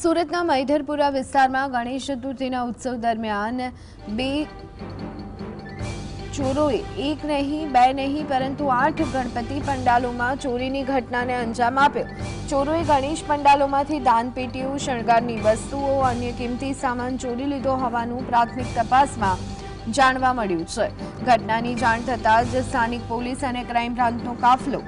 સુરતના મૈધરપુરા વિસ્તારમાં ગણેશ ચતુર્થીના ઉત્સવ દરમિયાન બે ચોરોએ એક નહીં બે નહીં પરંતુ 8 ગણપતિ પંડાલોમાં ચોરીની ઘટનાને અંજામ આપ્યો। ચોરોએ ગણેશ પંડાલોમાંથી દાનપેટીઓ, શણગારની વસ્તુઓ, અન્ય કિંમતી સામાન ચોરી લીધો હોવાનું પ્રાથમિક તપાસમાં જાણવા મળ્યું છે। ઘટનાની જાણ થતાં જ સ્થાનિક પોલીસ અને ક્રાઇમ બ્રાન્ચનો કાફલો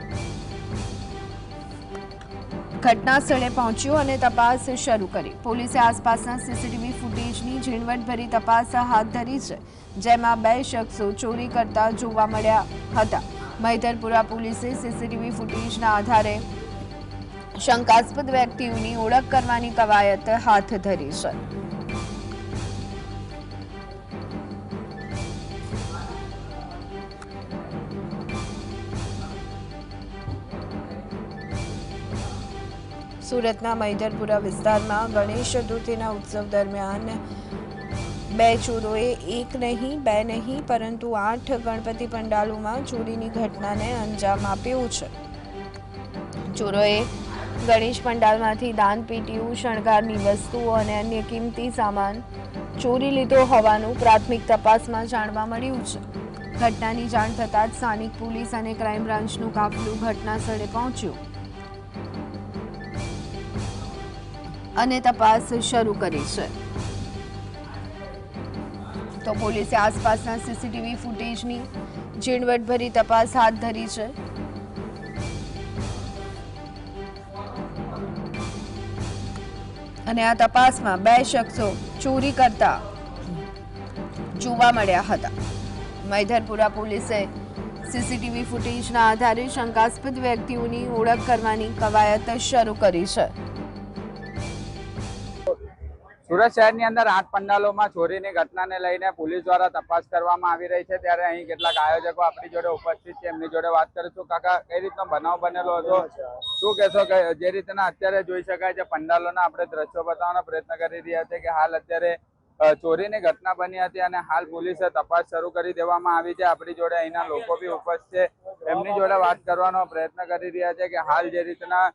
ઘટના સ્થળે પહોંચ્યો અને તપાસ શરૂ કરી। પોલીસે આસપાસના સીસીટીવી ફૂટેજની ઝીણવટભરી તપાસ હાથ ધરી છે, જેમાં 2 શખ્સો ચોરી કરતા જોવા મળ્યા હતા। મૈધરપુરા પોલીસે સીસીટીવી ફૂટેજના આધારે શંકાસ્પદ વ્યક્તિઓની ઓળખ કરવાની કવાયત હાથ ધરી છે। સુરતના મૈધરપુરા વિસ્તારમાં ગણેશ ચતુર્થીના ઉત્સવ દરમિયાન 2 ચોરોએ એક નહીં બે નહીં પરંતુ 8 ગણપતિ પંડાલોમાં ચોરીની ઘટનાને અંજામ આપ્યો છે। ચોરોએ ગણેશ પંડાલમાંથી દાનપેટીઓ, શણગારની વસ્તુઓ અને અન્ય કિંમતી સામાન ચોરી લીધો હોવાનું પ્રાથમિક તપાસમાં જાણવા મળ્યું છે। ઘટનાની જાણ થતાં જ સ્થાનિક પોલીસ અને ક્રાઇમ બ્રાન્ચનું કાફલું ઘટના સ્થળે પહોંચ્યું અને તપાસ શરૂ કરી છે। તો પોલીસે આસપાસના સીસીટીવી ફૂટેજની ઝીણવટભરી તપાસ હાથ ધરી છે। અને આ તપાસમાં 2 શખ્સો ચોરી કરતા જોવા મળ્યા હતા। મૈધરપુરા પોલીસે સીસીટીવી ફૂટેજના આધારે શંકાસ્પદ વ્યક્તિઓની ઓળખ કરવાની કવાયત શરૂ કરી છે। સુરત શહેરની અંદર 8 પંડાલોમાં ચોરીની ઘટનાને લઈને પોલીસ દ્વારા તપાસ કરવામાં આવી રહી છે। ત્યારે અહીં કેટલાક આયોજકો આપણી જોડે ઉપસ્થિત છે, એમની જોડે વાત કરીશું। કાકા, કઈ રીતનો બનાવ બનેલો હતો, શું કહેશો? કે જે રીતના અત્યારે જોઈ શકાય છે પંડાલોના આપણે દ્રશ્યો બતાવવાનો પ્રયત્ન કરી રહ્યા છે કે હાલ અત્યારે ચોરીની ઘટના બની હતી અને હાલ પોલીસે તપાસ શરૂ કરી દેવામાં આવી છે। આપણી જોડે અહીંના લોકો બી ઉપસ્થિત છે, એમની જોડે વાત કરવાનો પ્રયત્ન કરી રહ્યા છે કે હાલ જે રીતના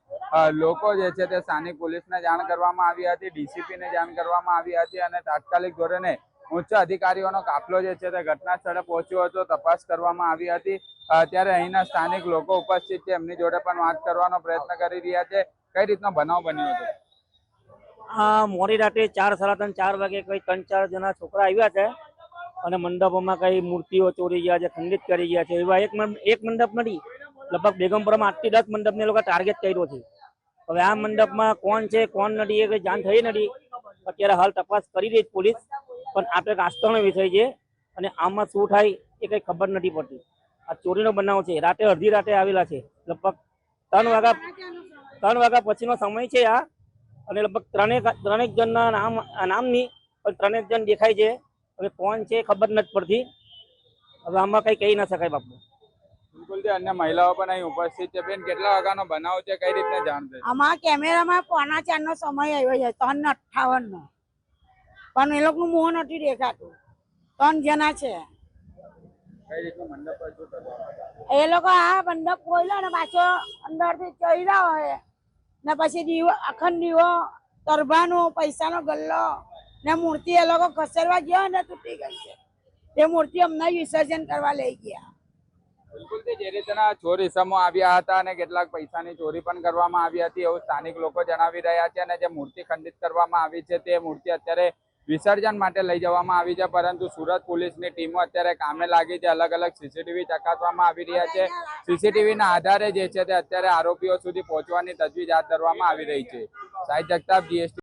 લોકો જે છે તે સ્થાનિક પોલીસને જાણ કરવામાં આવી હતી, ડીસીપીને જાણ કરવામાં આવી હતી અને તાત્કાલિક ધોરણે ઉચ્ચ અધિકારીઓનો કાફલો જે છે તે ઘટના સ્થળે પહોંચ્યો હતો, તપાસ કરવામાં આવી હતી। ત્યારે અહીંના સ્થાનિક લોકો ઉપસ્થિત છે, એમની જોડે પણ વાત કરવાનો પ્રયત્ન કરી રહ્યા છે। કઈ રીતનો બનાવ બન્યો હતો? મોડી રાતે 4, 4:30 વાગે કઈ 3-4 જણા છોકરા આવ્યા છે અને મંડપોમાં કઈ મૂર્તિઓ ચોરી ગયા છે, ખંડિત કરી ગયા છે। એવા એક મંડપ નથી, લગભગ બેગમપુરામાં 8 થી 10 મંડપને લોકો ટાર્ગેટ કર્યો છે। હવે આ મંડપમાં કોણ છે કોણ નથી એ કઈ જાણ થઈ નથી। અત્યારે હાલ તપાસ કરી રહી પોલીસ, પણ આ તો એક આસ્થાનો વિષય છે અને આમાં શું થાય એ કઈ ખબર નથી પડતી। આ ચોરીનો બનાવ છે, રાતે અડધી રાતે આવેલા છે, લગભગ 3 વાગ્યા પછીનો સમય છે આ, અને લગભગ ત્રણેક જણના નામની પણ 3 જણ દેખાય છે। હવે કોણ છે ખબર નથી પડતી, હવે આમાં કઈ કહી ના શકાય બાપુ। બિલકુલ, અન્ય મહિલાઓ પણ અહીં ઉપસ્થિત છે। બેન, કેટલા વાગ્યાનો બનાવ છે, કઈ રીતે જાણ થઈ? અમારા કેમેરામાં 4:45 નો સમય આવ્યો છે, 3:58 નો, પણ એ લોકોનું મોં નથી દેખાતું। 3 જણા છે। કઈ રીતનો મંડપ પર શું કરવાનું? એ લોકો આ મંડપ ખોલ્યો ને પાછો અંદરથી ચડ્યા હોય ને પછી દીવો, અખંડ દીવો, તરભાનો, પૈસાનો ગલ્લો ને મૂર્તિ એ લોકો ખસેડવા ગયા ને તૂટી ગઈ છે। તે મૂર્તિ અમને વિસર્જન કરવા લઈ ગયા। બિલકુલ, જે રીતના ચોર ઇસમો આવ્યા હતા અને કેટલાક પૈસાની ચોરી પણ કરવામાં આવી હતી એવું સ્થાનિક લોકો જણાવી રહ્યા છે। અને જે મૂર્તિ ખંડિત કરવામાં આવી છે તે મૂર્તિ અત્યારે વિસર્જન માટે લઈ જવામાં આવી છે, પરંતુ સુરત પોલીસની ટીમો અત્યારે કામે લાગી છે। અલગ અલગ સીસીટીવી ચકાસવામાં આવી રહ્યા છે। સીસીટીવીના આધારે જે છે તે અત્યારે આરોપીઓ સુધી પહોંચવાની તજવીજ હાથ ધરવામાં આવી રહી છે। સાહિદ જગતાપ, GST।